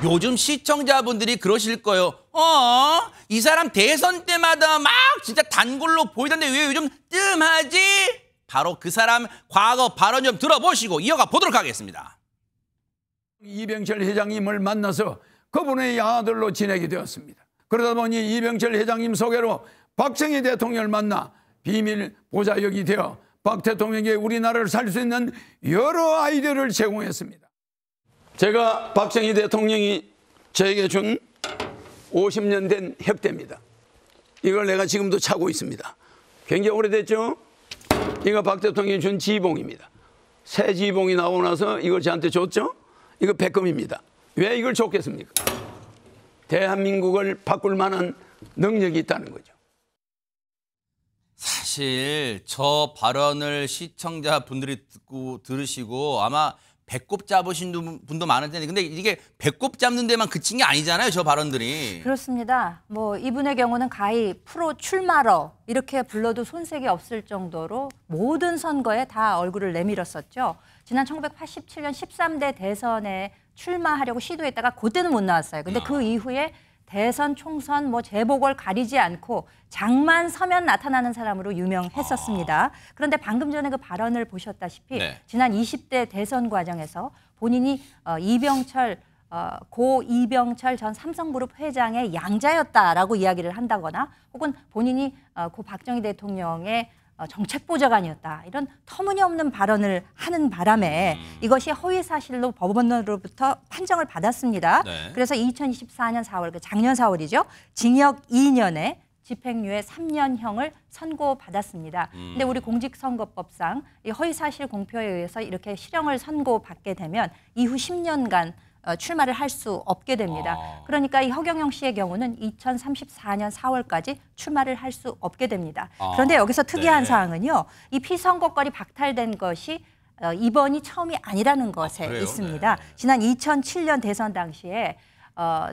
요즘 시청자분들이 그러실 거예요. 이 사람 대선 때마다 막 진짜 단골로 보이던데 왜 요즘 뜸하지? 바로 그 사람 과거 발언 좀 들어보시고 이어가 보도록 하겠습니다. 이병철 회장님을 만나서 그분의 아들로 지내게 되었습니다. 그러다 보니 이병철 회장님 소개로 박정희 대통령을 만나 비밀 보좌역이 되어 박 대통령에게 우리나라를 살 수 있는 여러 아이디어를 제공했습니다. 제가 박정희 대통령이 저에게 준 50년 된 혁대입니다. 이걸 내가 지금도 차고 있습니다. 굉장히 오래됐죠? 이거 박 대통령이 준 지봉입니다. 새 지봉이 나오고 나서 이걸 저한테 줬죠? 이거 백금입니다. 왜 이걸 줬겠습니까? 대한민국을 바꿀 만한 능력이 있다는 거죠. 사실 저 발언을 시청자분들이 들으시고 아마 배꼽 잡으신 분도 많을 텐데 근데 이게 배꼽 잡는 데만 그친 게 아니잖아요, 저 발언들이. 그렇습니다. 뭐 이분의 경우는 가히 프로 출마러 이렇게 불러도 손색이 없을 정도로 모든 선거에 다 얼굴을 내밀었었죠. 지난 1987년 13대 대선에 출마하려고 시도했다가 그때는 못 나왔어요. 근데 그 이후에 대선, 총선, 뭐 재보궐 가리지 않고 장만 서면 나타나는 사람으로 유명했었습니다. 그런데 방금 전에 그 발언을 보셨다시피 지난 20대 대선 과정에서 본인이 고 이병철 전 삼성그룹 회장의 양자였다라고 이야기를 한다거나 혹은 본인이 고 박정희 대통령의 정책보좌관이었다. 이런 터무니없는 발언을 하는 바람에 이것이 허위사실로 법원으로부터 판정을 받았습니다. 그래서 2024년 4월, 작년 4월이죠. 징역 2년에 집행유예 3년형을 선고받았습니다. 근데 우리 공직선거법상 이 허위사실 공표에 의해서 이렇게 실형을 선고받게 되면 이후 10년간 출마를 할 수 없게 됩니다. 그러니까 이 허경영 씨의 경우는 2034년 4월까지 출마를 할 수 없게 됩니다. 그런데 여기서 특이한 사항은요. 이 피선거권이 박탈된 것이 이번이 처음이 아니라는 것에 있습니다. 지난 2007년 대선 당시에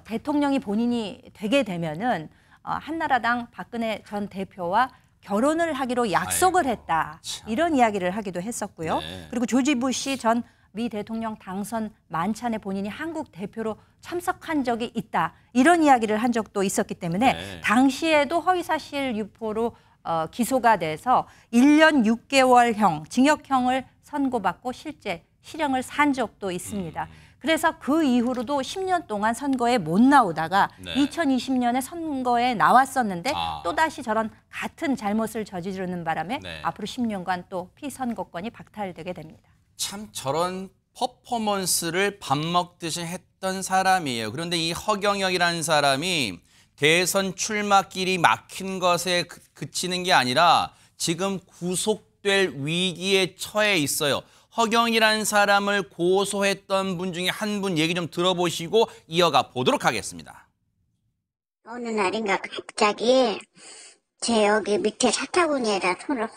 대통령이 본인이 되게 되면은 한나라당 박근혜 전 대표와 결혼을 하기로 약속을 했다. 이런 이야기를 하기도 했었고요. 그리고 조지 부시 전 미 대통령 당선 만찬에 본인이 한국 대표로 참석한 적이 있다. 이런 이야기를 한 적도 있었기 때문에 당시에도 허위사실 유포로 기소가 돼서 1년 6개월형 징역형을 선고받고 실제 실형을 산 적도 있습니다. 그래서 그 이후로도 10년 동안 선거에 못 나오다가 2020년에 선거에 나왔었는데 또다시 저런 같은 잘못을 저지르는 바람에 앞으로 10년간 또 피선거권이 박탈되게 됩니다. 참 저런 퍼포먼스를 밥 먹듯이 했던 사람이에요. 그런데 이 허경영이라는 사람이 대선 출마길이 막힌 것에 그치는 게 아니라 지금 구속될 위기에 처해 있어요. 허경이라는 사람을 고소했던 분 중에 한 분 얘기 좀 들어보시고 이어가 보도록 하겠습니다. 어느 날인가 갑자기 제 여기 밑에 사타구니에다 손을 확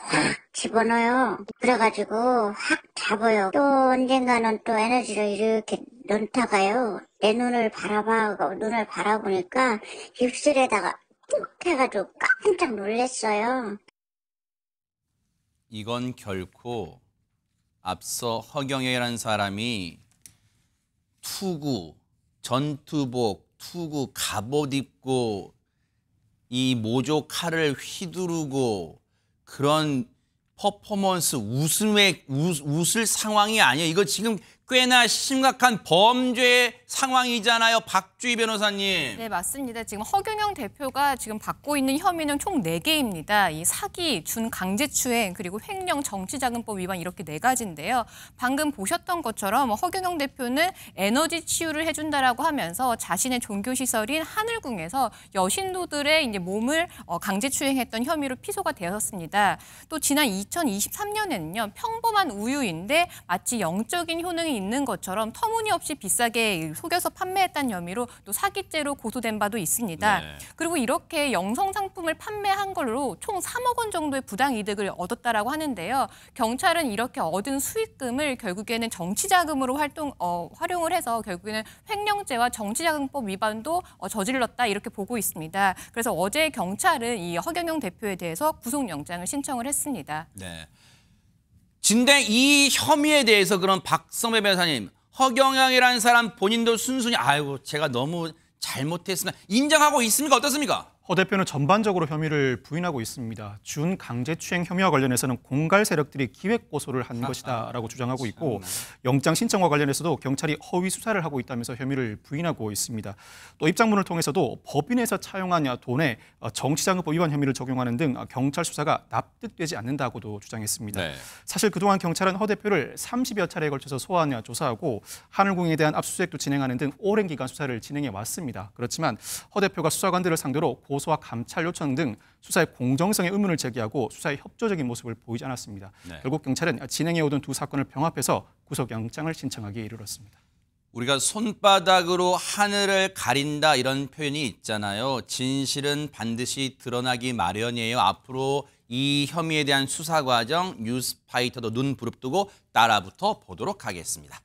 집어넣어요. 그래가지고 확 잡아요. 또 언젠가는 또 에너지를 이렇게 넣다가요. 내 눈을 바라보니까 입술에다가 뚝 해가지고 깜짝 놀랐어요. 이건 결코 앞서 허경영이라는 사람이 투구, 전투복, 투구, 갑옷 입고 이 모조 칼을 휘두르고 그런 퍼포먼스 웃을 상황이 아니에요. 이거 지금 꽤나 심각한 범죄 상황이잖아요. 박주희 변호사님. 네, 맞습니다. 지금 허경영 대표가 지금 받고 있는 혐의는 총 4개입니다. 이 사기, 준강제추행, 그리고 횡령, 정치자금법 위반 이렇게 4가지인데요. 방금 보셨던 것처럼 허경영 대표는 에너지 치유를 해준다라고 하면서 자신의 종교시설인 하늘궁에서 여신도들의 이제 몸을 강제추행했던 혐의로 피소가 되었습니다. 또 지난 2023년에는요. 평범한 우유인데 마치 영적인 효능이 있는 것처럼 터무니없이 비싸게 속여서 판매했다는 혐의로 또 사기죄로 고소된 바도 있습니다. 그리고 이렇게 영성 상품을 판매한 걸로 총 3억 원 정도의 부당이득을 얻었다라고 하는데요. 경찰은 이렇게 얻은 수익금을 결국에는 정치자금으로 활용을 해서 결국에는 횡령죄와 정치자금법 위반도 저질렀다 이렇게 보고 있습니다. 그래서 어제 경찰은 이 허경영 대표에 대해서 구속영장을 신청을 했습니다. 네. 근데 이 혐의에 대해서 그럼 박성배 변호사님, 허경영이라는 사람 본인도 순순히 아이고 제가 너무 잘못했으나 인정하고 있습니까? 어떻습니까? 허 대표는 전반적으로 혐의를 부인하고 있습니다. 준 강제추행 혐의와 관련해서는 공갈 세력들이 기획 고소를 한 것이다라고 주장하고 있고 영장 신청과 관련해서도 경찰이 허위 수사를 하고 있다면서 혐의를 부인하고 있습니다. 또 입장문을 통해서도 법인에서 차용한 돈에 정치자금법 위반 혐의를 적용하는 등 경찰 수사가 납득되지 않는다고도 주장했습니다. 네. 사실 그동안 경찰은 허 대표를 30여 차례에 걸쳐서 소환 조사하고 하늘궁에 대한 압수수색도 진행하는 등 오랜 기간 수사를 진행해 왔습니다. 그렇지만 허 대표가 수사관들을 상대로 고소와 감찰 요청 등 수사의 공정성에 의문을 제기하고 수사에 협조적인 모습을 보이지 않았습니다. 네. 결국 경찰은 진행해오던 두 사건을 병합해서 구속영장을 신청하기에 이르렀습니다. 우리가 손바닥으로 하늘을 가린다 이런 표현이 있잖아요. 진실은 반드시 드러나기 마련이에요. 앞으로 이 혐의에 대한 수사 과정 뉴스파이터도 눈 부릅뜨고 따라붙어 보도록 하겠습니다.